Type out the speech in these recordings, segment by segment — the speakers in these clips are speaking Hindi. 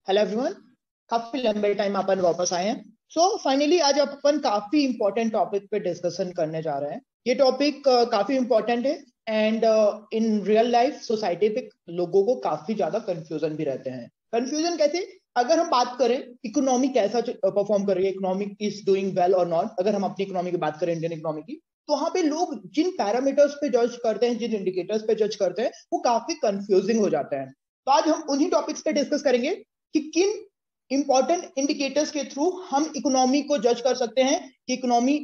हेलो एवरीवन, काफी लंबे टाइम अपन वापस आए हैं। फाइनली आज अपन काफी इंपॉर्टेंट टॉपिक पे डिस्कशन करने जा रहे हैं। ये टॉपिक काफी इंपॉर्टेंट है and in real life society पे लोगों को काफी ज्यादा कंफ्यूजन भी रहते हैं। कंफ्यूजन कैसे? अगर हम बात करें इकोनॉमी कैसा परफॉर्म कर रही है, इकोनॉमी इज डूइंग वेल और नॉट, अगर हम अपनी इकोनॉमी की बात करें, इंडियन इकोनॉमी की, तो वहां पे लोग जिन पैरामीटर्स पे जज करते हैं, जिन इंडिकेटर्स पे जज करते हैं, वो काफी कंफ्यूजिंग हो जाते हैं। तो आज हम उन्हीं टॉपिक्स पे डिस्कस करेंगे कि किन इंपॉर्टेंट इंडिकेटर्स के थ्रू हम इकोनॉमी को जज कर सकते हैं कि इकोनॉमी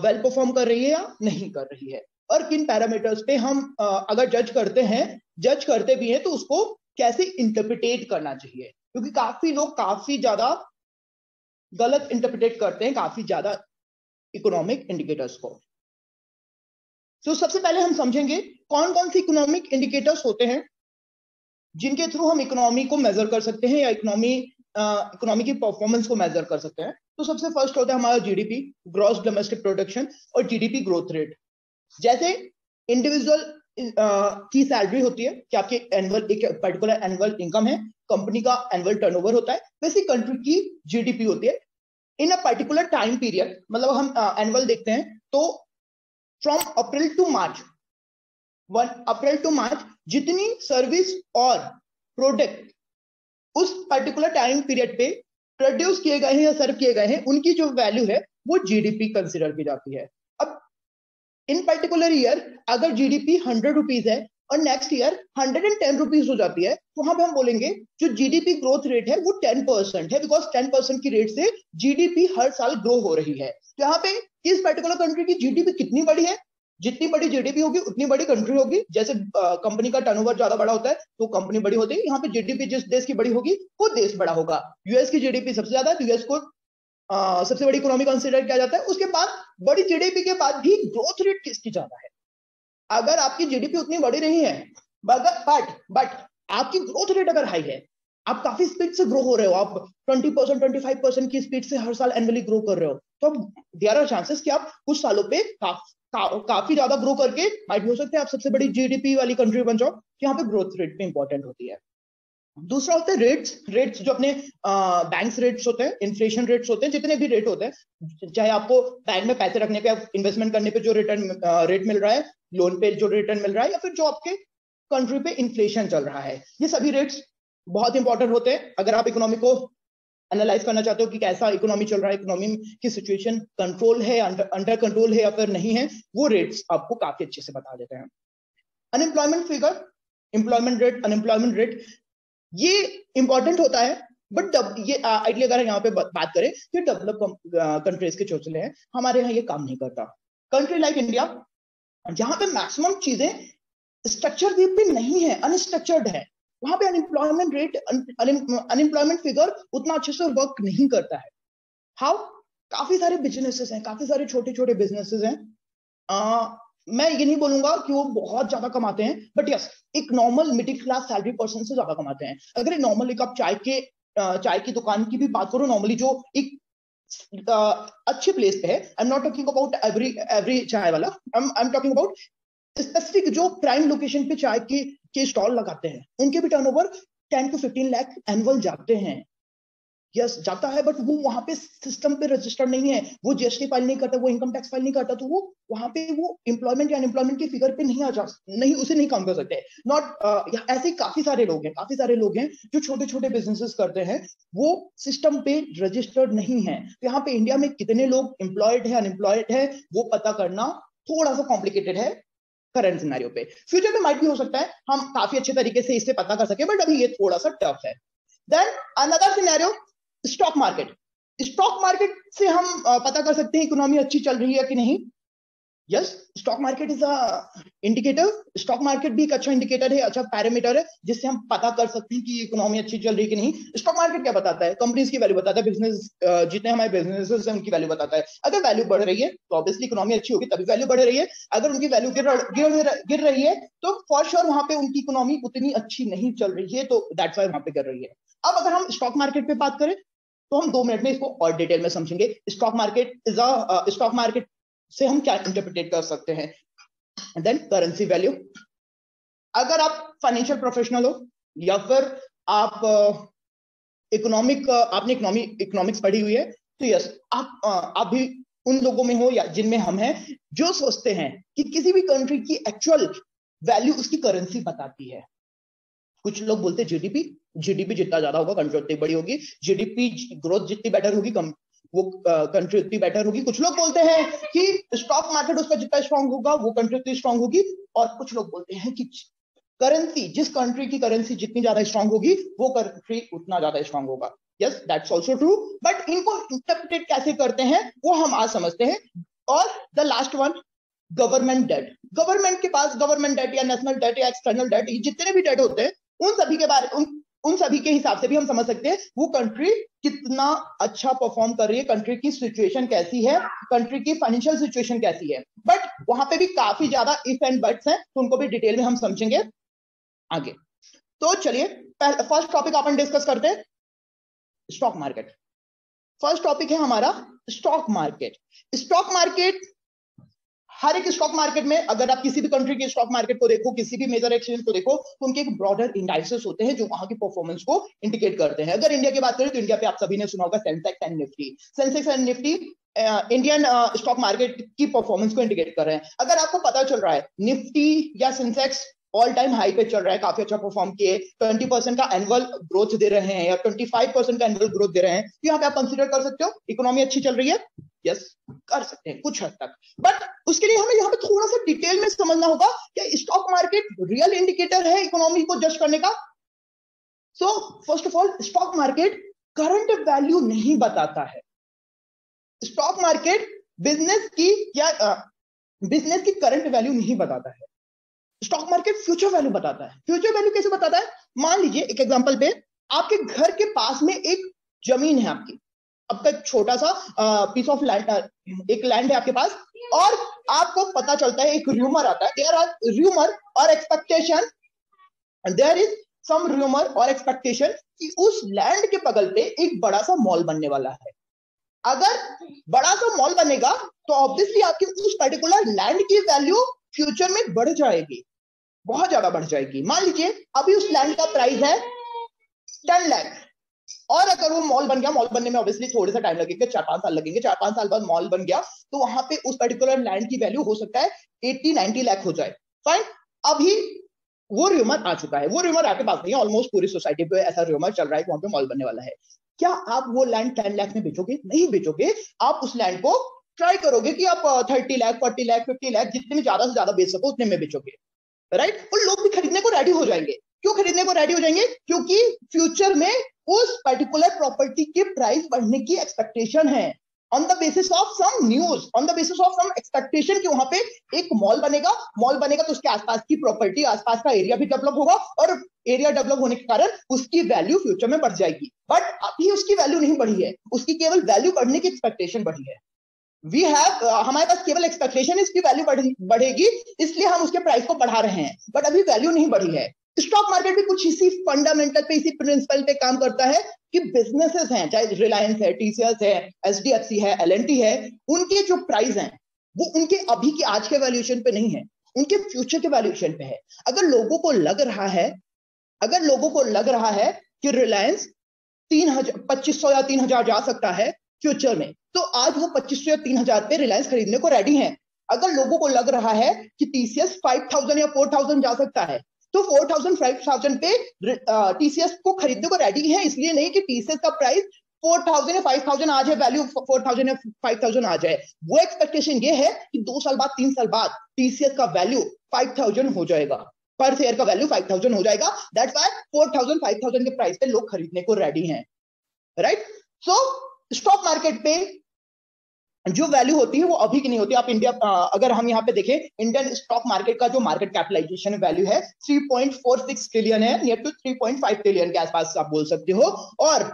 वेल परफॉर्म कर रही है या नहीं कर रही है, और किन पैरामीटर्स पे हम अगर जज करते भी हैं तो उसको कैसे इंटरप्रिटेट करना चाहिए, क्योंकि काफी लोग काफी ज्यादा गलत इंटरप्रिटेट करते हैं काफी ज्यादा इकोनॉमिक इंडिकेटर्स को। तो सबसे पहले हम समझेंगे कौन कौन से इकोनॉमिक इंडिकेटर्स होते हैं जिनके थ्रू हम इकोनॉमी को मेजर कर सकते हैं या इकोनॉमी की परफॉर्मेंस को मेजर कर सकते हैं। तो सबसे फर्स्ट होता है हमारा जीडीपी, ग्रॉस डोमेस्टिक प्रोडक्शन, और जीडीपी ग्रोथ रेट। जैसे इंडिविजुअल की सैलरी होती है कि आपकी एनुअल एक पर्टिकुलर एनुअल इनकम है, कंपनी का एनुअल टर्नओवर होता है, वैसे कंट्री की जीडीपी होती है in a particular time period. मतलब हम एनुअल देखते हैं तो from April to March, 1 April to March जितनी सर्विस और प्रोडक्ट उस पर्टिकुलर टाइम पीरियड पे प्रोड्यूस किए गए हैं या सर्व किए गए हैं, उनकी जो वैल्यू है वो जीडीपी कंसिडर की जाती है। अब इन पर्टिकुलर ईयर अगर जीडीपी 100 रुपीज है और नेक्स्ट ईयर 110 रुपीज हो जाती है, तो वहां पे हम बोलेंगे जो जीडीपी ग्रोथ रेट है वो 10% है, बिकॉज 10% की रेट से जीडीपी हर साल ग्रो हो रही है। तो यहाँ पे इस पर्टिकुलर कंट्री की जीडीपी कितनी बड़ी है, जितनी बड़ी जीडीपी होगी उतनी बड़ी कंट्री होगी। जैसे कंपनी का टर्नओवर ज्यादा बड़ा होता है तो कंपनी बड़ी होती है, यहाँ पे जीडीपी जिस देश की बड़ी होगी वो देश बड़ा होगा। यूएस की जीडीपी सबसे ज्यादा है, यूएस को सबसे बड़ी इकोनॉमी कंसीडर किया जाता है। उसके बाद बड़ी जीडीपी के बाद भी ग्रोथ रेट किसकी ज्यादा है? अगर आपकी जीडीपी उतनी बड़ी नहीं है बट आपकी ग्रोथ रेट अगर हाई है, आप काफी स्पीड से ग्रो हो रहे हो, आप 20% 25% की स्पीड से हर साल एनुअली ग्रो कर रहे हो, तो देयर आर चांसेस कि आप कुछ सालों पे काफी ज्यादा ग्रो करके माइट हो सकते हैं आप सबसे बड़ी जीडीपी वाली कंट्री बन जाओ। यहाँ पे ग्रोथ रेट भी इंपॉर्टेंट होती है। दूसरा होता है रेट्स जो अपने बैंक्स रेट्स होते हैं, इन्फ्लेशन रेट्स होते हैं, जितने भी रेट होते हैं, चाहे आपको बैंक में पैसे रखने पे, इन्वेस्टमेंट करने पे जो रिटर्न रेट मिल रहा है, लोन पे जो रिटर्न मिल रहा है, या फिर जो आपके कंट्री पे इन्फ्लेशन चल रहा है, ये सभी रेट्स बहुत इंपॉर्टेंट होते हैं। अगर आप इकोनॉमी को एनालाइज करना चाहते हो कि कैसा इकोनॉमी चल रहा है, इकोनॉमी की सिचुएशन कंट्रोल है, अंडर कंट्रोल है या फिर नहीं है, वो रेट्स आपको काफी अच्छे से बता देते हैं। Unemployment figure, employment rate, unemployment rate, ये इंपॉर्टेंट होता है। बट ये आइडिया अगर यहाँ पे बात करें, ये डेवलप कंट्रीज के चौचले हैं, हमारे यहाँ ये काम नहीं करता। कंट्री लाइक इंडिया, जहां पे मैक्सिमम चीजें स्ट्रक्चर वे पे नहीं है, अनस्ट्रक्चर्ड है, वहां पे अनएम्प्लॉयमेंट रेट, अनएम्प्लॉयमेंट फिगर उतना अच्छे से वर्क नहीं करता है। हाउ? काफी सारे बिजनेसेस हैं, काफी सारे छोटे छोटे बिजनेसेस हैं। मैं ये नहीं बोलूंगा कि वो बहुत ज्यादा कमाते हैं, बट यस, एक normal middle class salary person से ज्यादा कमाते हैं। अगर एक नॉर्मल एक आप चाय की दुकान की भी बात करो, नॉर्मली जो एक अच्छे प्लेस पे है, I am not talking about every चाय वाला, I am talking about specific जो प्राइम लोकेशन पे चाय के स्टॉल लगाते हैं, उनके भी टर्नओवर 10 to 15 लाख एनुअल जाते हैं। यस, जाता है, बट वो वहां पे सिस्टम पे रजिस्टर्ड नहीं है, वो जीएसटी फाइल नहीं करता, वो इनकम टैक्स फाइल नहीं करता, तो वो वहां पे वो एम्प्लॉयमेंट या अनएम्प्लॉयमेंट की फिगर पे नहीं उसे नहीं काम कर सकते। नॉट ऐसे काफी सारे लोग हैं जो छोटे छोटे बिजनेसेस करते हैं, वो सिस्टम पे रजिस्टर्ड नहीं है। तो यहाँ पे इंडिया में कितने लोग एम्प्लॉयड है, अनएम्प्लॉयड है, वो पता करना थोड़ा सा कॉम्प्लिकेटेड है करंट सिनेरियो पे। फ्यूचर में माइट भी हो सकता है हम काफी अच्छे तरीके से इससे पता कर सके, बट अभी ये थोड़ा सा टफ है। Then another scenario, stock market से हम पता कर सकते हैं इकोनॉमी अच्छी चल रही है कि नहीं। Yes, stock market is a indicator, stock market भी एक अच्छा इंडिकेटर है, अच्छा पैरामीटर है, जिससे हम पता कर सकते हैं कि इकोनॉमी अच्छी चल रही है कि नहीं। स्टॉक मार्केट क्या बताता है? कंपनीज की वैल्यू बताता है, बिजनेस जितने हमारे बिजनेसेस हैं उनकी वैल्यू बताता है। अगर वैल्यू बढ़ रही है तो ऑब्वियसली इकोनॉमी अच्छी होगी, तभी वैल्यू बढ़ रही है। अगर उनकी वैल्यू गिर रही है तो फॉर श्योर वहां पे उनकी इकोनॉमी उतनी अच्छी नहीं चल रही है, तो दैट्स व्हाई वहां पे गिर रही है। अब अगर हम स्टॉक मार्केट पे बात करें तो हम 2 मिनट में इसको और डिटेल में समझेंगे। स्टॉक मार्केट से हम क्या इंटरप्रिटेट कर सकते हैं। देन करेंसी वैल्यू, अगर आप फाइनेंशियल प्रोफेशनल हो या फिर आप आपने इकोनॉमिक्स पढ़ी हुई है, तो यस आप भी उन लोगों में हो या जिनमें हम हैं जो सोचते हैं कि किसी भी कंट्री की एक्चुअल वैल्यू उसकी करेंसी बताती है। कुछ लोग बोलते हैं जीडीपी जितना ज्यादा होगा कंट्री उतनी बड़ी होगी, जीडीपी ग्रोथ जितनी बेटर होगी वो कंट्री उतनी बेटर होगी। कुछ लोग बोलते हैं कि स्टॉक मार्केट उसका जितना स्ट्रांग होगा वो कंट्री उतनी स्ट्रांग होगी, और कुछ लोग बोलते हैं कि करेंसी, जिस कंट्री की करेंसी जितनी ज्यादा स्ट्रांग होगी वो कंट्री उतना ज्यादा स्ट्रांग होगा। Yes, that's also true, but इनको इंटरप्रेट कैसे करते हैं वो हम आज समझते हैं। और the last one, government debt. Government के पास गवर्नमेंट डेट या नेशनल डेट या एक्सटर्नल डेट, जितने भी डेट होते हैं उन सभी के बारे उन सभी के हिसाब से भी हम समझ सकते हैं वो कंट्री कितना अच्छा परफॉर्म कर रही है, कंट्री की सिचुएशन कैसी है, कंट्री की फाइनेंशियल सिचुएशन कैसी है। बट वहां पे भी काफी ज्यादा इफ एंड बट्स हैं, तो उनको भी डिटेल में हम समझेंगे आगे। तो चलिए फर्स्ट टॉपिक अपन डिस्कस करते हैं, स्टॉक मार्केट। फर्स्ट टॉपिक है हमारा स्टॉक मार्केट। स्टॉक मार्केट, हर एक स्टॉक मार्केट में अगर आप किसी भी कंट्री के स्टॉक मार्केट को देखो, किसी भी मेजर एक्सचेंज को देखो, तो उनके एक ब्रॉडर इंडाइसेस होते हैं जो वहां की परफॉर्मेंस को इंडिकेट करते हैं। अगर इंडिया की बात करें तो इंडिया पे आप सभी ने सुना होगा Sensex and Nifty. Sensex and Nifty Indian stock market की परफॉर्मेंस को इंडिकेट कर रहे हैं। अगर आपको पता चल रहा है निफ्टी या सेंसेक्स ऑल टाइम हाई पे चल रहा है, काफी अच्छा परफॉर्म किए, 20% का एनुअल ग्रोथ दे रहे हैं या 25% का एनुअल ग्रोथ दे रहे हैं, तो यहाँ पे आप कंसीडर कर सकते हो इकोनॉमी अच्छी चल रही है। यस, कर सकते हैं कुछ हद तक, बट उसके लिए हमें यहाँ पे थोड़ा सा डिटेल में समझना होगा कि स्टॉक मार्केट रियल इंडिकेटर है इकोनॉमी को जज करने का। So first of all, stock market current value नहीं बताता है। स्टॉक मार्केट बिजनेस की करंट वैल्यू नहीं बताता है। स्टॉक मार्केट फ्यूचर वैल्यू बताता है। फ्यूचर वैल्यू कैसे बताता है? मान लीजिए एक एग्जांपल पे, आपके घर के पास में एक जमीन है, आपका एक छोटा सा पीस ऑफ लैंड, एक लैंड है आपके पास, और आपको पता चलता है, एक रूमर आता है, देयर आर रूमर और expectation, there is some rumour और एक्सपेक्टेशन कि उस लैंड के बगल पे एक बड़ा सा मॉल बनने वाला है। अगर बड़ा सा मॉल बनेगा तो ऑब्वियसली आपकी उस पर्टिकुलर लैंड की वैल्यू फ्यूचर में बढ़ जाएगी, बहुत ज्यादा बढ़ जाएगी। मान लीजिए अभी उस लैंड का प्राइस है 10 लाख, और अगर वो मॉल बन गया, मॉल बनने में ऑब्वियसली थोड़ा सा टाइम लगेगा, 4-5 साल लगेंगे, 4-5 साल बाद मॉल बन गया, तो वहां पे उस पर्टिकुलर लैंड की वैल्यू हो सकता है 80-90 लाख हो जाए। फाइन, अभी वो रूमर आ चुका है, वो रूमर आपके पास नहीं है, ऑलमोस्ट पूरी सोसाइटी पे ऐसा रूमर चल रहा है कि वहां पे मॉल बनने वाला है। क्या आप वो लैंड 10 लाख में बेचोगे? नहीं बेचोगे। आप उस लैंड को ट्राई करोगे कि आप 30 लाख, 40 लाख, 50 लाख, जितने में ज्यादा से ज्यादा बेच सको उतने में बेचोगे, राइट? और लोग भी खरीदने को रेडी हो जाएंगे। क्यों खरीदने को रेडी हो जाएंगे? क्योंकि फ्यूचर में उस पर्टिकुलर प्रॉपर्टी के प्राइस बढ़ने की एक्सपेक्टेशन है, on the basis of some news, on the basis of some expectation कि वहां पे एक मॉल बनेगा, मॉल बनेगा तो उसके आसपास की प्रॉपर्टी, आसपास का एरिया भी डेवलप होगा, और एरिया डेवलप होने के कारण उसकी वैल्यू फ्यूचर में बढ़ जाएगी। बट अभी उसकी वैल्यू नहीं बढ़ी है, उसकी केवल वैल्यू बढ़ने की एक्सपेक्टेशन बढ़ी है। हमारे पास केवल एक्सपेक्टेशन, इसकी वैल्यू बढ़ेगी, इसलिए हम उसके प्राइस को बढ़ा रहे हैं, बट अभी वैल्यू नहीं बढ़ी है। स्टॉक मार्केट भी कुछ इसी फंडामेंटल पे, इसी प्रिंसिपल पे काम करता है कि बिजनेसेस हैं, चाहे रिलायंस है, टीसीएस है, एचडीएफसी है, एलएनटी है, उनके जो प्राइस हैं वो उनके अभी के आज के वैल्यूएशन पे नहीं है, उनके फ्यूचर के वैल्यूएशन पे है। अगर लोगों को लग रहा है कि रिलायंस 2500 या 3000 जा सकता है फ्यूचर में, तो आज वो 2500 या 3000 पे रिलायंस खरीदने को रेडी हैं। अगर लोगों को लग रहा है कि टीसीएस 5000 या 4000 जा सकता है, तो 4000 5000 पे टीसीएस को खरीदने को रेडी है, इसलिए नहीं कि टीसीएस का प्राइस 4000 या 5000 आ जाए, वैल्यू 4000 या 5000 आ जाए। वो एक्सपेक्टेशन ये है कि 2 साल बाद, 3 साल बाद टीसीएस का वैल्यू 5000 हो जाएगा, पर शेयर का वैल्यू 5000 हो जाएगा। दैट्स व्हाई 4000 5000 के प्राइस पे लोग खरीदने को रेडी हैं, राइट? सो स्टॉक मार्केट पे जो वैल्यू होती है वो अभी की नहीं होती। आप इंडिया, अगर हम यहाँ पे देखें, इंडियन स्टॉक मार्केट का जो मार्केट कैपिटलाइजेशन वैल्यू है 3.46 ट्रिलियन है, नियर टू 3.5 ट्रिलियन के आसपास आप बोल सकते हो। और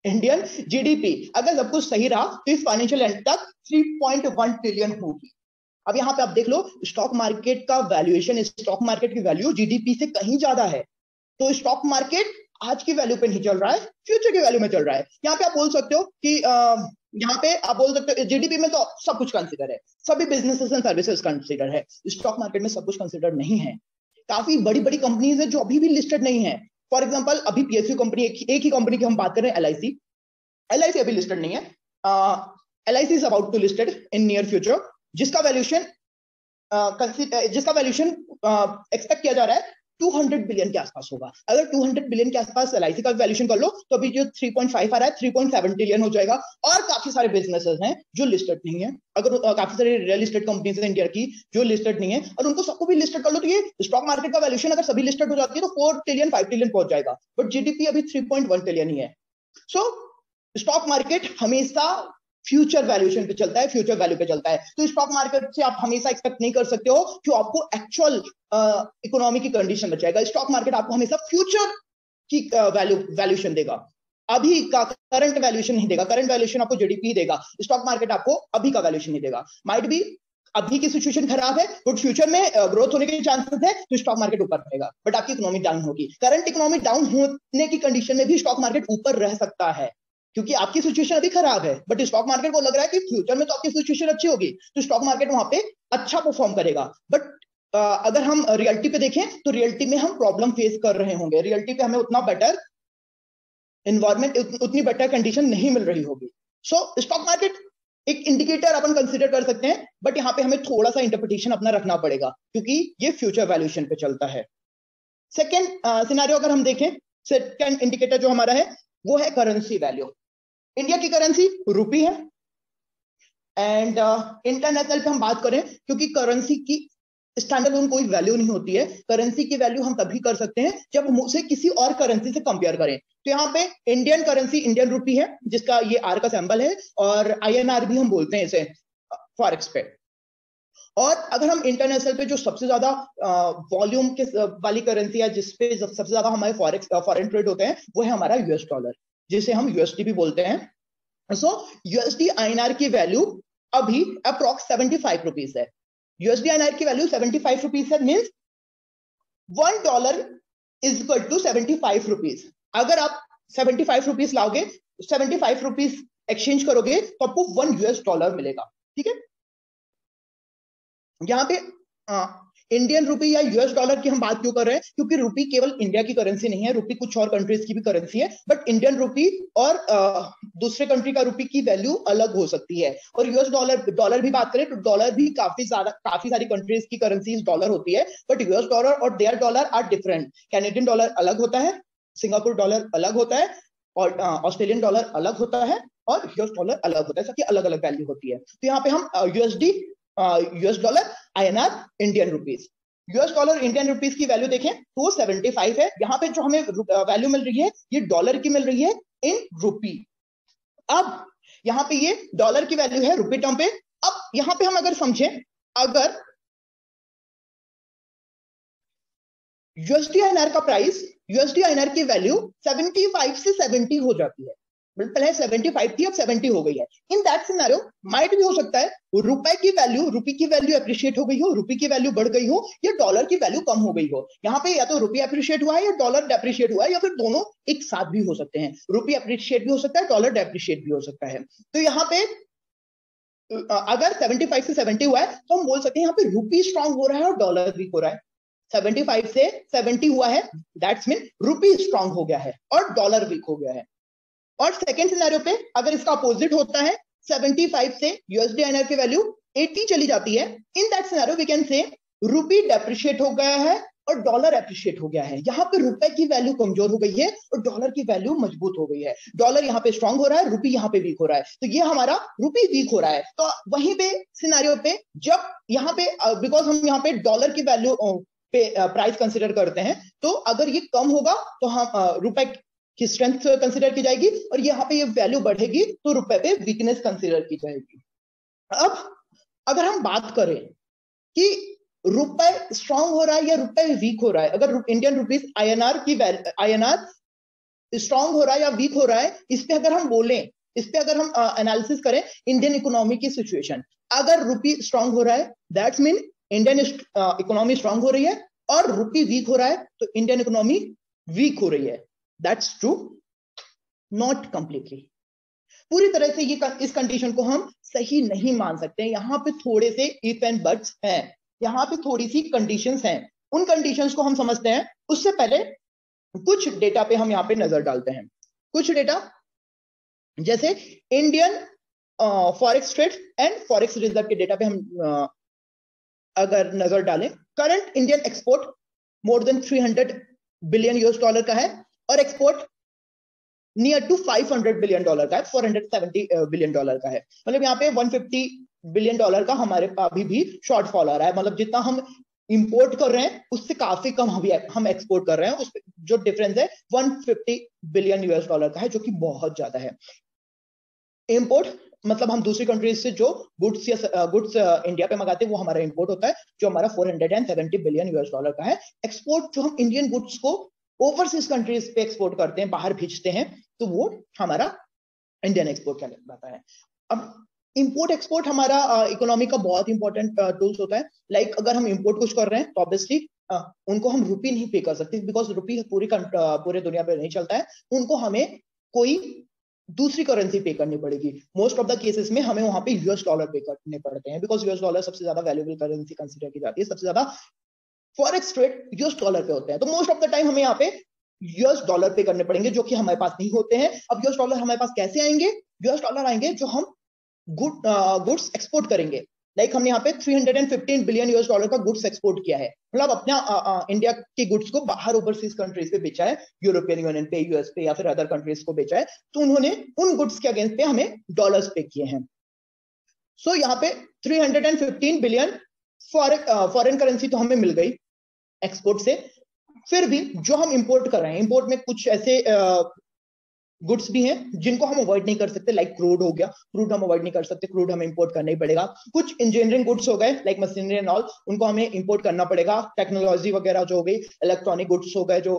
इंडियन जीडीपी अगर सब कुछ सही रहा तो इस फाइनेंशियल एंड तक 3.1 ट्रिलियन होगी। अब यहाँ पे आप देख लो, स्टॉक मार्केट का वैल्यूएशन, स्टॉक मार्केट की वैल्यू जीडीपी से कहीं ज्यादा है। तो स्टॉक मार्केट आज की वैल्यू पे नहीं चल रहा है, फ्यूचर की वैल्यू में चल रहा है। यहाँ पे आप बोल सकते हो कि यहाँ पे आप बोल सकते हो जीडीपी में तो सब कुछ कंसीडर है, सभी बिजनेसेस एंड सर्विसेज कंसीडर है। स्टॉक मार्केट में सब कुछ कंसीडर नहीं है। काफी बड़ी बड़ी कंपनीज है जो अभी भी लिस्टेड नहीं है, फॉर एग्जांपल अभी पीएसयू कंपनी, एक ही कंपनी की हम बात कर रहे हैं, एलआईसी। एलआईसी अभी लिस्टेड नहीं है, LIC is about to listed in near future, जिसका वैल्यूएशन एक्सपेक्ट किया जा रहा है 200 बिलियन के आसपास होगा। अगर 200 बिलियन के आसपास एलआईसी का वैल्यूएशन कर लो तो अभी जो 3.5 आ रहा है 3.7 ट्रिलियन हो जाएगा। और काफी सारे बिजनेसेस हैं जो लिस्टेड नहीं है, अगर काफी सारे रियल एस्टेट कंपनीज हैं इंडिया की जो लिस्टेड नहीं है, और उनको सबको भी लिस्टेड कर लो तो ये स्टॉक मार्केट का वैल्यूएशन अगर सभी लिस्टेड हो जाती है तो 4 ट्रिलियन 5 ट्रिलियन पहुंच जाएगा, बट जीडीपी अभी 3.1 ट्रिलियन ही है। सो स्टॉक मार्केट हमेशा फ्यूचर वैल्यूएशन पे चलता है, फ्यूचर वैल्यू पे चलता है। तो स्टॉक मार्केट से आप हमेशा एक्सपेक्ट नहीं कर सकते हो कि आपको एक्चुअल इकोनॉमी की कंडीशन बचाएगा। स्टॉक मार्केट आपको हमेशा फ्यूचर की वैल्यूएशन देगा, अभी का करंट वैल्यूएशन नहीं देगा। करंट वैल्यूएशन आपको जीडीपी देगा, स्टॉक मार्केट आपको अभी का वैल्यूएशन नहीं देगा। माइट बी अभी की सिचुएशन खराब है, बट फ्यूचर में ग्रोथ होने के चांसेस है तो स्टॉक मार्केट ऊपर रहेगा, बट आपकी इकोनॉमी डाउन होगी। करंट इकोनॉमी डाउन होने की कंडीशन में भी स्टॉक मार्केट ऊपर रह सकता है, क्योंकि आपकी सिचुएशन अभी खराब है, बट स्टॉक मार्केट को लग रहा है कि फ्यूचर में तो आपकी सिचुएशन अच्छी होगी, तो स्टॉक मार्केट वहां पे अच्छा परफॉर्म करेगा। बट अगर हम रियलिटी पे देखें तो रियलिटी में हम प्रॉब्लम फेस कर रहे होंगे, रियलिटी पे हमें उतना बेटर एनवायरमेंट, उतनी बेटर कंडीशन नहीं मिल रही होगी। सो स्टॉक मार्केट एक इंडिकेटर अपन कंसीडर कर सकते हैं, बट यहाँ पे हमें थोड़ा सा इंटरप्रिटेशन अपना रखना पड़ेगा क्योंकि ये फ्यूचर वैल्यूएशन पे चलता है। सेकेंड सिनेरियो अगर हम देखें, सेकेंड इंडिकेटर जो हमारा है वो है करेंसी वैल्यू। इंडिया की करेंसी रुपी है, एंड इंटरनेशनल पे हम बात करें, क्योंकि करेंसी की स्टैंडर्ड कोई वैल्यू नहीं होती है। करेंसी की वैल्यू हम तभी कर सकते हैं जब हम उसे किसी और करेंसी से कंपेयर करें। तो यहाँ पे इंडियन करेंसी इंडियन रुपी है, जिसका ये आर का सिंबल है, और आईएनआर भी हम बोलते हैं इसे फॉरेक्स पे। और अगर हम इंटरनेशनल पे जो सबसे ज्यादा वॉल्यूम के वाली करेंसी है, जिसपे सबसे ज्यादा हमारे फॉरेन ट्रेड होते हैं, वो है हमारा यूएस डॉलर, जिसे हम यूएसडी भी बोलते हैं। सो यूएसडी आईएनआर की वैल्यू अभी अप्रॉक्स 75 रुपीज है। यूएसडी आईएनआर की वैल्यू 75 रुपीज है, means $1 is equal to 75 rupees. अगर आप 75 रुपीज लाओगे, 75 रुपीज एक्सचेंज करोगे तो आपको $1 मिलेगा। ठीक है, यहाँ पे इंडियन रुपी या यूएस डॉलर की हम बात क्यों कर रहे हैं, क्योंकि रुपी केवल इंडिया की करेंसी नहीं है, रुपी कुछ और कंट्रीज की भी करेंसी है, बट इंडियन रुपी और दूसरे कंट्री का रुपी की वैल्यू अलग हो सकती है। और यूएस डॉलर भी बात करें तो डॉलर भी काफी सारी कंट्रीज की करेंसी डॉलर होती है, बट यूएस डॉलर और their dollar are different. Canadian dollar अलग होता है, सिंगापुर डॉलर अलग होता है, और ऑस्ट्रेलियन डॉलर अलग होता है, और यूएस डॉलर अलग होता है, सबकी अलग अलग वैल्यू होती है। तो यहाँ पे हम USD, US dollar, INR, Indian rupees. US dollar Indian rupees की वैल्यू देखें तो वो 75 है। यहाँ पे जो हमें वैल्यू मिल रही है ये डॉलर की मिल रही है इन रुपी। अब यहाँ पे ये डॉलर की वैल्यू है रुपी टर्म पे। अब यहाँ पे हम अगर समझें, अगर यूएसडी आईएनआर का प्राइस, यूएसडी आईएनआर की वैल्यू 75 से 70 हो जाती है, पहले 75 थी अब 70 हो गई है, इन दैट सिनेरियो माइट भी हो सकता है रुपए की वैल्यू, रुपी की वैल्यू एप्रिशिएट हो गई हो, रुपी की वैल्यू बढ़ गई हो, या डॉलर की वैल्यू कम हो गई हो। यहाँ पे या तो रुपी एप्रिशिएट हुआ है या डॉलर डेप्रिशिएट हुआ है, या फिर दोनों एक साथ भी हो सकते हैं। रुपी एप्रिशिएट भी हो सकता है, डॉलर डेप्रिशिएट भी हो सकता है। तो यहाँ पे अगर 75 से 70 हुआ है तो हम बोल सकते हैं यहाँ पे रुपी स्ट्रांग हो रहा है और डॉलर वीक हो रहा है। 75 से 70 हुआ है, दैट्स मीन रुपी स्ट्रांग हो गया है और डॉलर वीक हो गया है। और सेकेंड सिनेरियो पे अगर इसका अपोजिट होता है, 75 से यूएसडी आईएनआर की वैल्यू 80 चली जाती है, in that scenario we can say rupee depreciate हो गया है और डॉलर एप्रिशिएट हो गया है। यहाँ पे रुपए की वैल्यू कमजोर हो गई है और डॉलर की वैल्यू मजबूत हो गई है। डॉलर यहाँ पे स्ट्रांग हो रहा है, रुपी यहाँ पे वीक हो रहा है, तो ये हमारा रुपी वीक हो रहा है। तो वहीं पे सिनेरियो पे जब यहाँ पे बिकॉज हम यहाँ पे डॉलर की वैल्यू पे प्राइस कंसिडर करते हैं, तो अगर ये कम होगा तो हम रुपए की स्ट्रेंथ कंसीडर की जाएगी, और यहाँ पे ये वैल्यू बढ़ेगी तो रुपए पे वीकनेस कंसीडर की जाएगी। अब अगर हम बात करें कि रुपए स्ट्रांग हो रहा है या रुपए वीक हो रहा है, अगर इंडियन रुपीस आईएनआर की आईएनआर स्ट्रांग हो रहा है या वीक हो रहा है, इस पे अगर हम बोलें, इस पे अगर हम एनालिसिस करें इंडियन इकोनॉमी की सिचुएशन, अगर रुपी स्ट्रांग हो रहा है that's mean Indian economy strong हो रही है, और रुपी वीक हो रहा है तो इंडियन इकोनॉमी वीक हो रही है। That's true, not completely. पूरी तरह से ये इस कंडीशन को हम सही नहीं मान सकते। यहाँ पे थोड़े से इफ एंड बट्स हैं, यहाँ पे थोड़ी सी कंडीशंस हैं, उन कंडीशंस को हम समझते हैं। उससे पहले कुछ डेटा पे हम यहाँ पे नजर डालते हैं। कुछ डेटा जैसे Indian forex trade and forex reserve के डेटा पे हम अगर नजर डालें, current Indian export more than 300 billion US dollar का है और export near to 500 billion dollar का है, 470 बिलियन डॉलर का है। मतलब यहाँ पे 150 बिलियन डॉलर का हमारे अभी भी शॉर्टफॉल आ रहा है। मतलब जितना हम इंपोर्ट कर रहे हैं उससे काफी कम हम एक्सपोर्ट कर रहे हैं। उस जो डिफरेंस है 150 बिलियन यूएस डॉलर का है, जो कि बहुत ज्यादा है। इंपोर्ट मतलब हम दूसरी कंट्रीज से जो गुड्स या गुड्स इंडिया पे मंगाते हैं वो हमारा इंपोर्ट होता है, जो हमारा 470 बिलियन यूएस डॉलर का है। एक्सपोर्ट जो हम इंडियन गुड्स को ओवरसीज कंट्रीज पे एक्सपोर्ट करते हैं, बाहर भेजते हैं, तो वो हमारा इंडियन एक्सपोर्ट कहलाता है। अब इंपोर्ट एक्सपोर्ट हमारा इकोनॉमी का बहुत इंपॉर्टेंट टूल्स होता है। लाइक अगर हम इंपोर्ट कुछ कर रहे हैं तो ऑब्वियसली उनको हम रुपी नहीं पे कर सकते, बिकॉज रुपी पूरे दुनिया पे नहीं चलता है। उनको हमें कोई दूसरी करेंसी पे करनी पड़ेगी। मोस्ट ऑफ द केसेस में हमें वहां पे यूएस डॉलर पे करने पड़ते हैं, बिकॉज यूएस डॉलर सबसे ज्यादा वैल्यूएबल करेंसी कंसीडर की जाती है। सबसे ज्यादा फॉरेक्स ट्रेड यूएस डॉलर पे होते हैं, तो मोस्ट ऑफ द टाइम हमें यहाँ पे यूएस डॉलर पे करने पड़ेंगे, जो कि हमारे पास नहीं होते हैं। अब यूएस डॉलर हमारे पास कैसे आएंगे? यूएस डॉलर आएंगे जो हम गुड्स एक्सपोर्ट करेंगे। लाइक हमने यहाँ पे 315 बिलियन यूएस डॉलर का गुड्स एक्सपोर्ट किया है, मतलब अपना इंडिया के गुड्स को बाहर ओवरसीज कंट्रीज पे बेचा है, यूरोपियन यूनियन पे, यूएस पे या फिर अदर कंट्रीज को बेचा है। तो उन्होंने उन गुड्स के अगेंस्ट पे हमें डॉलर्स पे किए हैं। सो यहाँ पे 315 बिलियन फॉरेन करेंसी तो हमें मिल गई एक्सपोर्ट से। फिर भी जो हम इंपोर्ट कर रहे हैं, इंपोर्ट में कुछ ऐसे गुड्स भी हैं जिनको हम अवॉइड नहीं कर सकते, लाइक क्रूड हो गया। क्रूड हम अवॉइड नहीं कर सकते, क्रूड हमें इंपोर्ट करना ही पड़ेगा। कुछ इंजीनियरिंग गुड्स हो गए लाइक मशीनरी एंड ऑल, उनको हमें इंपोर्ट करना पड़ेगा। टेक्नोलॉजी वगैरह जो हो गई, इलेक्ट्रॉनिक गुड्स हो गए जो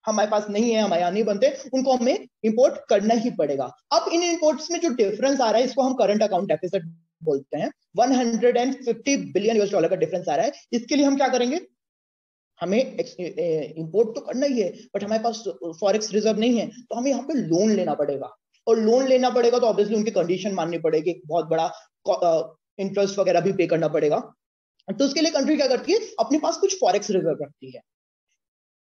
हमारे पास नहीं है, हमारे यहाँ नहीं बनते, उनको हमें इंपोर्ट करना ही पड़ेगा। अब इन इंपोर्ट्स में जो डिफरेंस आ रहा है इसको हम करंट अकाउंट डेफिसिट बोलते हैं। 150 बिलियन यूएस डॉलर का डिफरेंस आ रहा है। इसके लिए हम क्या करेंगे? हमें इंपोर्ट तो करना ही है, बट हमारे पास फॉरेक्स रिजर्व नहीं है, तो हमें यहाँ पे लोन लेना पड़ेगा। और लोन लेना पड़ेगा तो ऑब्वियसली उनकी कंडीशन माननी पड़ेगी, बहुत बड़ा इंटरेस्ट वगैरह भी पे करना पड़ेगा। तो उसके लिए कंट्री क्या करती है? अपने पास कुछ फॉरेक्स रिजर्व रखती है।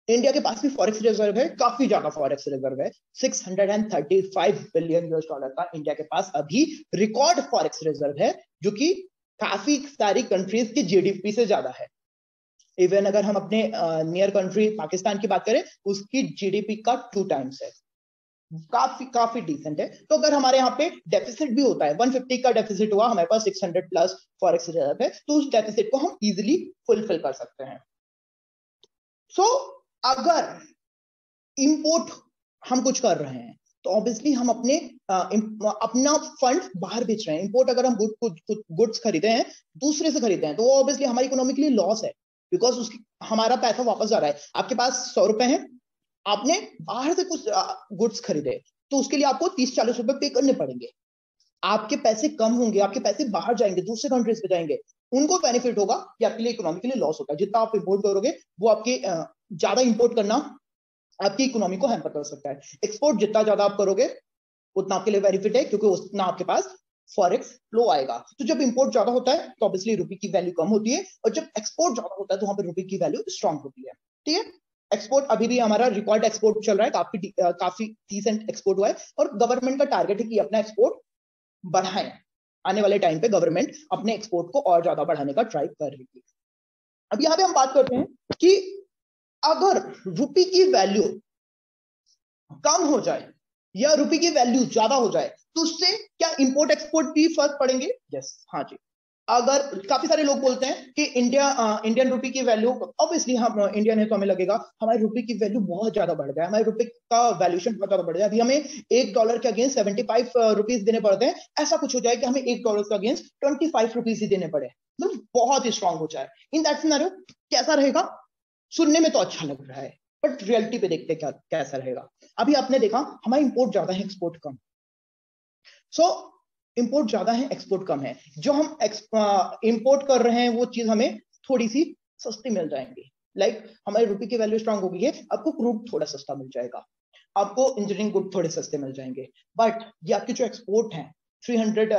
इंडिया के पास भी फॉरेक्स रिजर्व है, काफी ज्यादा फॉरेक्स रिजर्व है। 635 बिलियन यूएस डॉलर का इंडिया के पास अभी रिकॉर्ड फॉरेक्स रिजर्व है, जो कि काफी सारी कंट्रीज की जीडीपी से ज्यादा है। इवन अगर हम अपने नियर कंट्री पाकिस्तान की बात करें, उसकी जीडीपी का 2 टाइम्स है। काफी काफी डिसेंट है। तो अगर हमारे यहाँ पे डेफिसिट भी होता है, 150 का डेफिसिट हुआ, हमारे पास 600 प्लस फॉरेक्स रिजर्व है, तो उस डेफिसिट को हम इजिली फुलफिल कर सकते हैं। सो अगर इंपोर्ट हम कुछ कर रहे हैं तो ऑब्वियसली हम अपना फंड बाहर बेच रहे हैं। इंपोर्ट अगर हम गुड्स खरीदे हैं, दूसरे से खरीदे हैं, तो वो ऑब्वियसली हमारी इकोनॉमी के लिए लॉस है, बिकॉज उसकी हमारा पैसा वापस आ रहा है। आपके पास 100 रुपए हैं, आपने बाहर से कुछ गुड्स खरीदे, तो उसके लिए आपको 30-40 रुपए पे करने पड़ेंगे। आपके पैसे कम होंगे, आपके पैसे बाहर जाएंगे, दूसरे कंट्रीज पे जाएंगे। उनको बेनिफिट होगा कि आपके लिए इकोनॉमी के लिए लॉस होगा। जितना आप इंपोर्ट करोगे वो आपके ज्यादा इंपोर्ट करना आपकी इकोनॉमी को हैम्पर कर सकता है। एक्सपोर्ट जितना ज्यादा आप करोगे उतना आपके लिए बेनिफिट है, क्योंकि उतना आपके पास फॉरेक्स फ्लो आएगा। तो जब इंपोर्ट ज्यादा होता है तो ऑब्वियसली रुपी की वैल्यू कम होती है, और जब एक्सपोर्ट ज्यादा होता है तो वहां पर रुपी की वैल्यू स्ट्रांग होती है। ठीक है, एक्सपोर्ट अभी भी हमारा रिकॉर्ड एक्सपोर्ट चल रहा है, काफी डिसेंट एक्सपोर्ट हुआ है, और गवर्नमेंट का टारगेट है कि अपना एक्सपोर्ट बढ़ाएं। आने वाले टाइम पे गवर्नमेंट अपने एक्सपोर्ट को और ज्यादा बढ़ाने का ट्राई कर रही है। अब यहाँ पे हम बात करते हैं कि अगर रुपी की वैल्यू कम हो जाए या रुपी की वैल्यू ज्यादा हो जाए तो उससे क्या इंपोर्ट एक्सपोर्ट भी फर्क पड़ेंगे? यस, हाँ जी। अगर काफी सारे लोग बोलते हैं कि इंडियन रुपी की वैल्यू, ऑब्वियसली हम इंडियन है तो हमें लगेगा हमारे रुपी की वैल्यू बहुत ज्यादा बढ़ गया है, हमारे रुपए का वैल्यूएशन बहुत ज्यादा बढ़ गया। अभी हमें $1 के अगेंस्ट 75 रुपीज देने पड़ते हैं। ऐसा कुछ हो जाए कि हमें $1 के अगेंस्ट 25 रुपीज ही देने पड़े, मतलब बहुत ही स्ट्रांग हो जाए। इन दैट सिनेरियो कैसा रहेगा? सुनने में तो अच्छा लग रहा है, बट रियलिटी पे देखते क्या कैसा रहेगा। अभी आपने देखा हमारा इंपोर्ट ज्यादा है, एक्सपोर्ट कम। सो इंपोर्ट ज्यादा है, एक्सपोर्ट कम है। जो हम इंपोर्ट कर रहे हैं वो चीज हमें थोड़ी सी सस्ती मिल जाएंगी। लाइक हमारी रुपये की वैल्यू स्ट्रांग हो गई है, आपको क्रूड थोड़ा सस्ता मिल जाएगा, आपको इंजीनियरिंग गुड थोड़े सस्ते मिल जाएंगे। बट ये आपके जो एक्सपोर्ट है, 300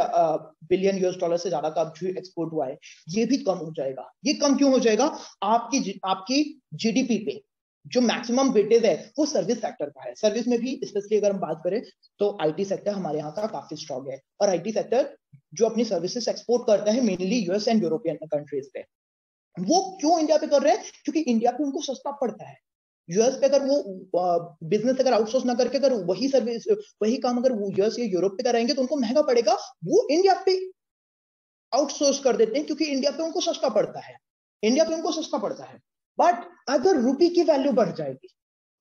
बिलियन यूएस डॉलर से ज्यादा का जो एक्सपोर्ट हुआ है, ये भी कम हो जाएगा। ये कम क्यों हो जाएगा? आपकी जीडीपी पे जो मैक्सिमम वेटेज है वो सर्विस सेक्टर का है। सर्विस में भी स्पेशली अगर हम बात करें तो आईटी सेक्टर हमारे यहाँ का काफी स्ट्रांग है, और आईटी सेक्टर जो अपनी सर्विसेज एक्सपोर्ट करता है mainly US and European countries पे। वो क्यों इंडिया पे कर रहे हैं? क्योंकि इंडिया पे उनको सस्ता पड़ता है। यूएस पे अगर वो बिजनेस अगर आउटसोर्स ना करके अगर वही सर्विस वही काम अगर वो यूएस या यूरोप पे कराएंगे तो उनको महंगा पड़ेगा, वो इंडिया पे आउटसोर्स कर देते हैं क्योंकि इंडिया पे उनको सस्ता पड़ता है। इंडिया पे उनको सस्ता पड़ता है। बट अगर रुपी की वैल्यू बढ़ जाएगी,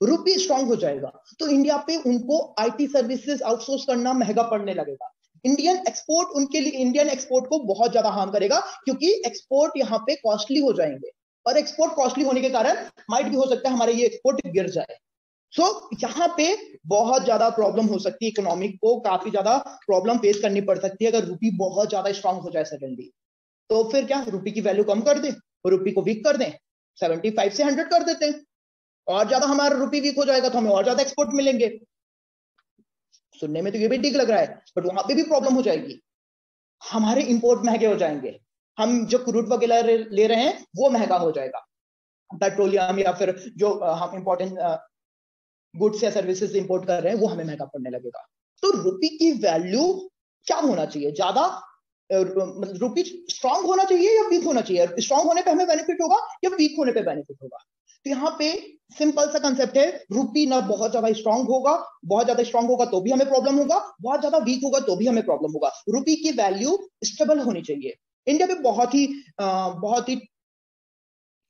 रुपी स्ट्रांग हो जाएगा, तो इंडिया पे उनको आईटी सर्विसेज आउटसोर्स करना महंगा पड़ने लगेगा। इंडियन एक्सपोर्ट उनके लिए, इंडियन एक्सपोर्ट को बहुत ज्यादा हार्म करेगा, क्योंकि एक्सपोर्ट यहाँ पे कॉस्टली हो जाएंगे, और एक्सपोर्ट कॉस्टली होने के कारण माइट भी हो सकता है हमारे ये एक्सपोर्ट गिर जाए। सो यहाँ पे बहुत ज्यादा प्रॉब्लम हो सकती है, इकोनॉमिक को काफी ज्यादा प्रॉब्लम फेस करनी पड़ सकती है अगर रुपी बहुत ज्यादा स्ट्रांग हो जाए सडनली। तो फिर क्या, रुपी की वैल्यू कम कर दें, रुपी को वीक कर दें, 75 से 100 कर देते हैं, और ज्यादा हमारा रुपी वीक हो जाएगा तो हमें और ज्यादा एक्सपोर्ट मिलेंगे। सुनने में तो ये भी ठीक लग रहा है, बट वहां पे भी प्रॉब्लम हो जाएगी, हमारे इंपोर्ट महंगे हो जाएंगे, हम जो क्रूड वगैरह ले रहे हैं वो महंगा हो जाएगा, पेट्रोलियम या फिर जो हम इंपॉर्टेंट गुड्स या सर्विसेज इंपोर्ट कर रहे हैं वो हमें महंगा पड़ने लगेगा। तो रुपी की वैल्यू क्या होना चाहिए? ज्यादा रुपी स्ट्रांग होना चाहिए या वीक होना चाहिए? स्ट्रांग होने पे हमें बेनिफिट होगा या वीक होने पे बेनिफिट होगा? तो यहाँ पे सिंपल सा कंसेप्ट है, रुपी ना बहुत ज्यादा स्ट्रांग होगा, बहुत ज्यादा स्ट्रांग होगा तो भी हमें प्रॉब्लम होगा, बहुत ज्यादा वीक होगा तो भी हमें प्रॉब्लम होगा। रुपी की वैल्यू स्टेबल होनी चाहिए। इंडिया पे बहुत ही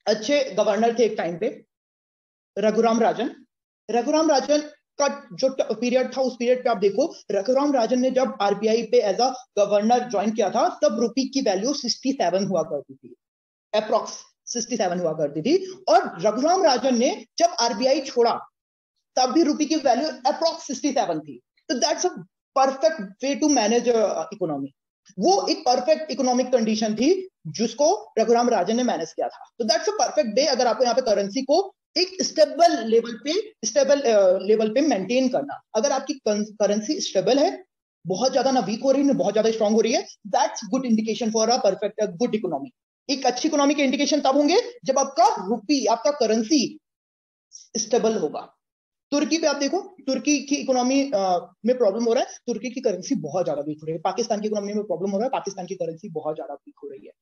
अच्छे गवर्नर थे एक टाइम पे, रघुराम राजन। रघुराम राजन का जो पीरियड था, उस पीरियड पे आप देखो, रघुराम राजन ने जब आरबीआई पे एज अ गवर्नर ज्वाइन किया था तब रुपी की वैल्यू 67 हुआ करती थी, अप्रोक्स 67 हुआ करती थी। और रघुराम राजन ने जब आरबीआई छोड़ा तब भी रुपी की वैल्यू अप्रोक्स 67 थी। तो that's a perfect way to manage economy. वो एक परफेक्ट इकोनॉमिक कंडीशन थी जिसको रघुराम राजन ने मैनेज किया था। तो दैट्स अ परफेक्ट डे अगर आपको यहाँ पे करेंसी को एक स्टेबल लेवल पे मेंटेन करना। अगर आपकी करेंसी स्टेबल है, बहुत ज्यादा ना वीक हो रही है, बहुत ज्यादा स्ट्रांग हो रही है, that's good indication for a perfect good economy. एक अच्छी इकोनॉमी के इंडिकेशन तब होंगे जब आपका रुपी, आपका करेंसी स्टेबल होगा। तुर्की पे आप देखो, तुर्की की इकोनॉमी में प्रॉब्लम हो रहा है, तुर्की की करेंसी बहुत ज्यादा वीक हो रही है। पाकिस्तान की इकोनॉमी में प्रॉब्लम हो रहा है, पाकिस्तान की करेंसी बहुत ज्यादा वीक हो रही है।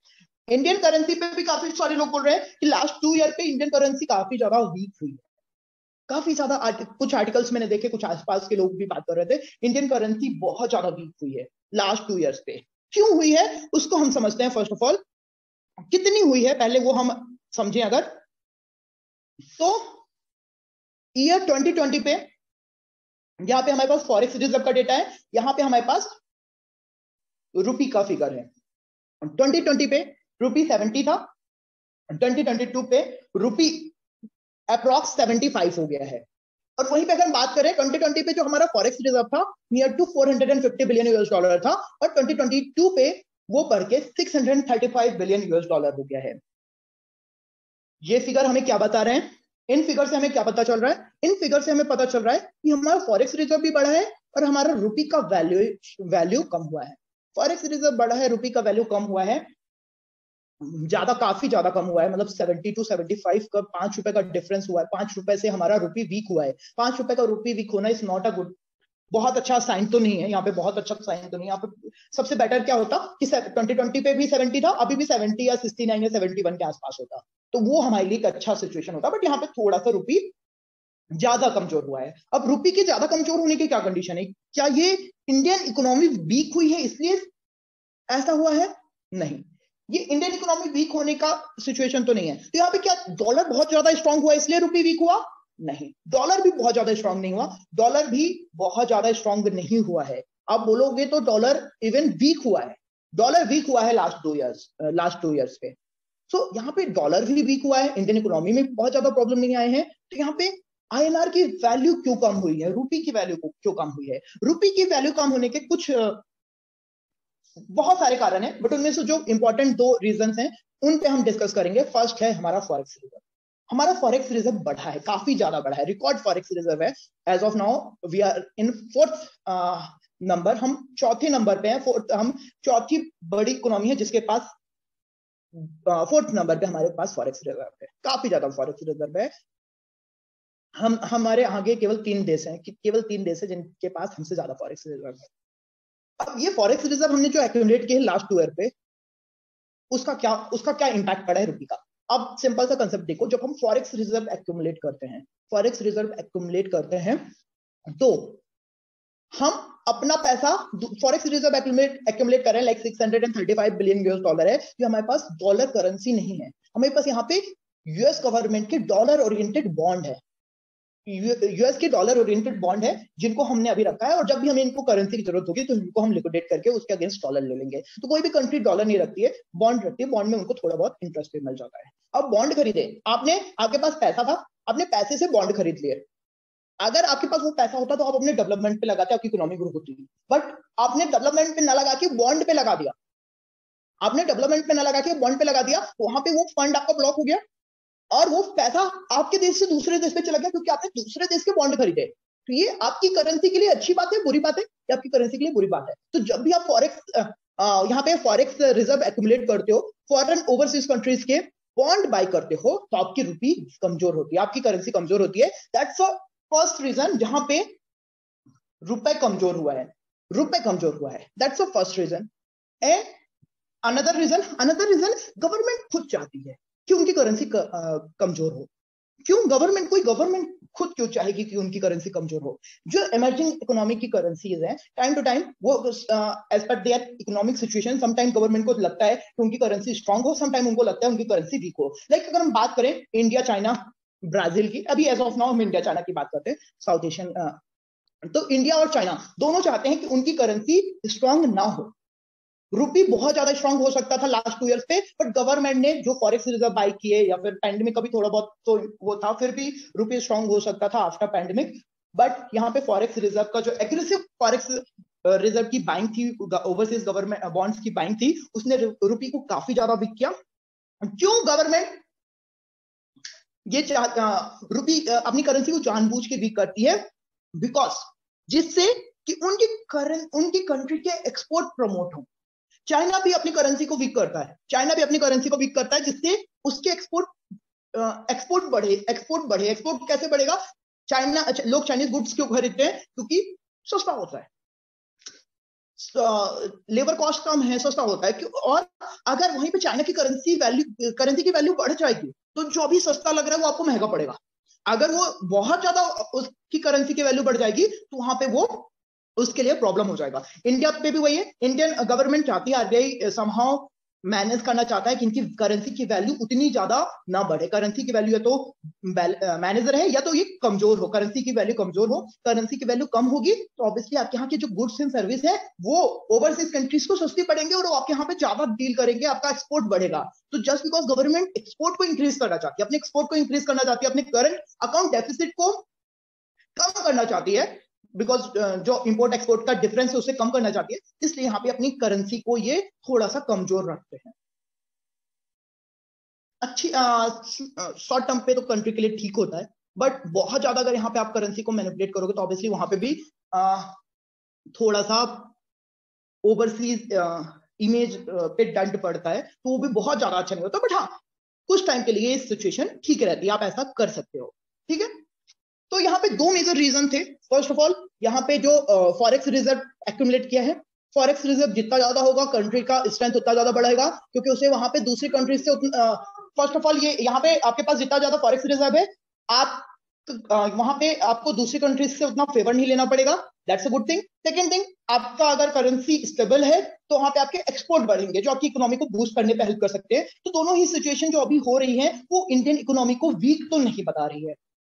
इंडियन करेंसी पे भी काफी सारे लोग बोल रहे हैं कि लास्ट 2 ईयर पे इंडियन करेंसी काफी ज्यादा वीक हुई है। काफी ज्यादा कुछ आर्टिकल्स मैंने देखे, कुछ आसपास के लोग भी बात कर रहे थे, इंडियन करेंसी बहुत ज्यादा वीक हुई है लास्ट 2 ईयर्स पे। क्यों हुई है उसको हम समझते हैं। फर्स्ट ऑफ ऑल, कितनी हुई है पहले वो हम समझें। अगर तो ईयर 2020 पे यहाँ पे हमारे पास फॉरेक्स रिजर्व का डेटा है, यहाँ पे हमारे पास रुपी का फिगर है। 2020 पे रुपी 70 था, 2022 पे रुपी अप्रॉक्स 75 हो गया है। और वहीं पे अगर हम बात करें 2020 पे जो हमारा फॉरेक्स रिजर्व था near to 450 billion US dollar था, और 2022 पे वो बढ़ के 635 बिलियन यूएस डॉलर हो गया है। ये फिगर हमें क्या बता रहे हैं? इन फिगर से हमें क्या पता चल रहा है? इन फिगर से हमें पता चल रहा है कि हमारा फॉरेक्स रिजर्व भी बढ़ा है और हमारा रुपी का वैल्यू कम हुआ है। फॉरेक्स रिजर्व बढ़ा है, रुपी का वैल्यू कम हुआ है, ज्यादा, काफी ज्यादा कम हुआ है। मतलब 70 to 75 का 5 रुपए का डिफरेंस हुआ है। 5 रुपए से हमारा रुपी वीक हुआ है। 5 रुपए का रुपी वीक होना इज नॉट अ गुड, बहुत अच्छा साइन तो नहीं है यहाँ पे, बहुत अच्छा साइन तो नहीं है यहाँ पे। सबसे बेटर क्या होता कि 2020 पे भी 70 था, अभी भी 70 या 69 या 71 के आसपास होता, तो वो हमारे लिए एक अच्छा सिचुएशन होता। बट यहाँ पे थोड़ा सा रुपी ज्यादा कमजोर हुआ है। अब रुपी के ज्यादा कमजोर होने की क्या कंडीशन है? क्या ये इंडियन इकोनॉमी वीक हुई है इसलिए ऐसा हुआ है? नहीं, ये इंडियन इकोनॉमी वीक होने का सिचुएशन तो नहीं है। तो यहाँ पे क्या डॉलर बहुत ज्यादा स्ट्रांग हुआ इसलिए रुपी वीक हुआ? नहीं, डॉलर भी बहुत ज्यादा स्ट्रांग नहीं हुआ, डॉलर भी बहुत ज्यादा स्ट्रांग नहीं हुआ है। आप बोलोगे तो डॉलर इवन वीक हुआ है, डॉलर वीक हुआ है लास्ट 2 ईयर्स पे। सो यहाँ पे डॉलर भी वीक हुआ है, इंडियन इकोनॉमी में बहुत ज्यादा प्रॉब्लम नहीं आए हैं। तो यहाँ पे आईएनआर की वैल्यू क्यों कम हुई है, रुपी की वैल्यू क्यों कम हुई है? रुपी की वैल्यू कम होने के कुछ बहुत सारे कारण हैं, बट उनमें से जो इंपॉर्टेंट 2 रीजन हैं उन पे हम डिस्कस करेंगे। फर्स्ट है हमारा फॉरेक्स रिजर्व। हमारा फॉरेक्स रिजर्व बढ़ा है, काफी ज्यादा बढ़ा है, रिकॉर्ड फॉरेक्स रिजर्व है। As of now we are in 4th number, हम 4थे नंबर पे हैं। हम चौथी बड़ी इकोनॉमी है जिसके पास 4th नंबर पे हमारे पास फॉरेक्स रिजर्व है, काफी ज्यादा फॉरेक्स रिजर्व है। हम हमारे आगे केवल 3 देश हैं, केवल 3 देश है जिनके पास हमसे ज्यादा फॉरेक्स रिजर्व है। अब ये फॉरेक्स रिजर्व हमने जो एक्यूमुलेट किए लास्ट 2 ईयर पे, उसका क्या इम्पैक्ट पड़ा है रुपये का। अब सिंपल सा कंसेप्ट देखो, जब हम फॉरेक्स रिजर्व एक्यूमुलेट करते हैं तो हम अपना पैसा फॉरेक्स रिजर्व एक्यूमुलेट कर रहे हैं, लाइक $635 बिलियन है। ये हमारे पास डॉलर करेंसी नहीं है, हमारे पास यहाँ पे यूएस गवर्नमेंट के डॉलर ओरिएंटेड बॉन्ड है, यूएस के डॉलर ओरिएंटेड बॉन्ड है जिनको हमने अभी रखा है, और जब भी हमें इनको करेंसी की जरूरत होगी तो इनको हम लिक्विडेट करके उसके अगेंस्ट डॉलर ले लेंगे। तो कोई भी कंट्री डॉलर नहीं रखती है, बॉन्ड रखती है, बॉन्ड में उनको थोड़ा बहुत इंटरेस्ट भी मिल जाता है। अब बॉन्ड खरीदे आपने, आपके पास पैसा था, आपने पैसे से बॉन्ड खरीद लिए। अगर आपके पास वो पैसा होता तो आप अपने डेवलपमेंट पे लगाते, आपकी इकोनॉमी ग्रो होती। बट आपने डेवलपमेंट पे ना लगा के बॉन्ड पे लगा दिया, आपने डेवलपमेंट पे ना लगा के बॉन्ड पे लगा दिया, वहां पे वो फंड आपका ब्लॉक हो गया और वो पैसा आपके देश से दूसरे देश पे चला गया, क्योंकि आपने दूसरे देश के बॉन्ड खरीदे। तो ये आपकी करेंसी के लिए अच्छी बात है, बुरी बात है? ये आपकी करेंसी के लिए बुरी बात है। तो जब भी आप फॉरेक्स यहाँ पे फॉरेक्स रिजर्व एक्यूमुलेट करते हो, फॉरेन ओवरसीज कंट्रीज के बॉन्ड बाय करते हो, तो आपकी रुपी कमजोर होती है, आपकी करेंसी कमजोर होती है। दैट्स फर्स्ट रीजन जहां पे रुपए कमजोर हुआ है, that's the first reason. And another reason government खुद चाहती है कि उनकी करेंसी कमजोर हो। क्यों गवर्नमेंट खुद क्यों चाहेगी कि उनकी करेंसी कमजोर हो? जो इमर्जिंग इकोनॉमी की करेंसीज है, टाइम टू टाइम वो as per their economic situation, sometime government को लगता है कि उनकी करेंसी स्ट्रांग हो, समटाइम उनको लगता है उनकी करेंसी वीक हो। लाइक अगर हम बात करें इंडिया, चाइना, ब्राजील की, अभी एज ऑफ नाउ हम इंडिया चाइना की बात करते हैं, साउथ एशियन, तो इंडिया और चाइना दोनों चाहते हैं कि उनकी करेंसी स्ट्रांग ना हो। रुपी बहुत ज्यादा स्ट्रांग हो सकता था लास्ट 2 इयर्स पे, बट गवर्नमेंट ने जो फॉरेक्स रिजर्व बाय किए, या फिर पैंडेमिक का भी थोड़ा बहुत तो वो था, फिर भी रुपी स्ट्रांग हो सकता था आफ्टर पैंडेमिक। बट यहाँ पे फॉरेक्स रिजर्व का जो एग्रेसिव फॉरेक्स रिजर्व की बाइंग थी, ओवरसीज गवर्नमेंट बॉन्ड्स की बाइंग थी, उसने रुपी को काफी ज्यादा वीक किया। क्यों गवर्नमेंट ये रुपी अपनी करेंसी को जानबूझ के वीक करती है? बिकॉज जिससे कि उनकी कंट्री के एक्सपोर्ट प्रमोट हो। चाइना भी अपनी करेंसी को वीक करता है, जिससे उसके एक्सपोर्ट बढ़े। एक्सपोर्ट कैसे बढ़ेगा? लोग चाइनीज गुड्स क्यों खरीदते हैं? क्योंकि सस्ता होता है, लेबर कॉस्ट कम है, सस्ता होता है। और अगर वहीं पे चाइना की करेंसी की वैल्यू बढ़ जाएगी तो जो भी सस्ता लग रहा है वो आपको महंगा पड़ेगा। अगर वो बहुत ज्यादा उसकी करेंसी की वैल्यू बढ़ जाएगी तो वहां पे वो उसके लिए प्रॉब्लम हो जाएगा। इंडिया पे भी वही है, इंडियन गवर्नमेंट चाहती है, आरबीआई समहाउ मैनेज करना चाहता है कि इनकी करेंसी की वैल्यू उतनी ज्यादा ना बढ़े। करेंसी की वैल्यू या तो मैनेजर है या तो ये कमजोर हो, करेंसी की वैल्यू कमजोर हो। करेंसी की वैल्यू कम होगी तो ऑब्वियसली आपके यहाँ की जो गुड्स एंड सर्विस है वो ओवरसीज कंट्रीज को सस्ती पड़ेंगे और आपके यहाँ पे ज्यादा डील करेंगे, आपका एक्सपोर्ट बढ़ेगा। तो जस्ट बिकॉज गवर्नमेंट एक्सपोर्ट को इंक्रीज करना चाहती है, अपने एक्सपोर्ट को इंक्रीज करना चाहती है, अपने करंट अकाउंट डेफिसिट को कम करना चाहती है, बिकॉज जो इंपोर्ट एक्सपोर्ट का डिफरेंस है उसे कम करना चाहती है, इसलिए यहाँ पे अपनी करेंसी को ये थोड़ा सा कमजोर रखते हैं। अच्छी शॉर्ट टर्म पे तो कंट्री के लिए ठीक होता है, बट बहुत ज्यादा अगर यहाँ पे आप करेंसी को मैनिपुलेट करोगे तो ऑब्वियसली वहां पे भी थोड़ा सा ओवरसीज इमेज पे डंट पड़ता है, तो वो भी बहुत ज्यादा अच्छा नहीं होता। बट हाँ, कुछ टाइम के लिए सिचुएशन ठीक रहती है, आप ऐसा कर सकते हो, ठीक है। तो यहाँ पे 2 मेजर रीजन थे। फर्स्ट ऑफ ऑल यहाँ पे जो फॉरेक्स रिजर्व एक्यूमुलेट किया है, फॉरेक्स रिजर्व जितना ज्यादा होगा कंट्री का स्ट्रेंथ उतना ज्यादा बढ़ेगा, क्योंकि उसे वहां पे दूसरी कंट्री से फर्स्ट ऑफ ऑल ये यहाँ पे आपके पास जितना ज्यादा फॉरेक्स रिजर्व है, आप वहां पे आपको दूसरी कंट्रीज से उतना फेवर नहीं लेना पड़ेगा। That's a good thing. Second thing, आपका अगर करेंसी स्टेबल है तो वहां पे आपके एक्सपोर्ट बढ़ेंगे जो आपकी इकोनॉमी को बूस्ट करने पे हेल्प कर सकते हैं। तो दोनों ही सिचुएशन जो अभी हो रही है वो इंडियन इकोनॉमी को वीक तो नहीं बता रही है।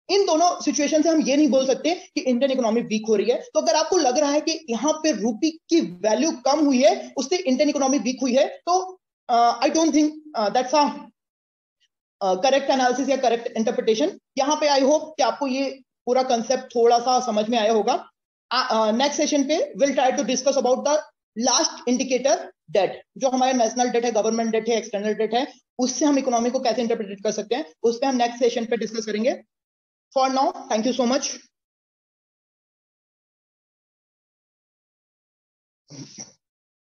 इन दोनों सिचुएशन से हम ये नहीं बोल सकते कि इंडियन इकोनॉमी वीक हो रही है। तो अगर आपको लग रहा है कि यहाँ पे रुपी की वैल्यू कम हुई है, उससे इंडियन इकोनॉमी वीक हुई है, तो I don't think that's a correct analysis या करेक्ट इंटरप्रिटेशन। यहाँ पे आई होप कि आपको ये पूरा कंसेप्ट थोड़ा सा समझ में आया होगा। नेक्स्ट सेशन पे will try to discuss about the last indicator, debt, जो हमारे नेशनल डेट है, गवर्नमेंट डेट है, एक्सटर्नल डेट है, उससे हम इकोनॉमी को कैसे इंटरप्रेट कर सकते हैं, उस पर हम नेक्स्ट सेशन पे डिस्कस करेंगे। For now, thank you so much.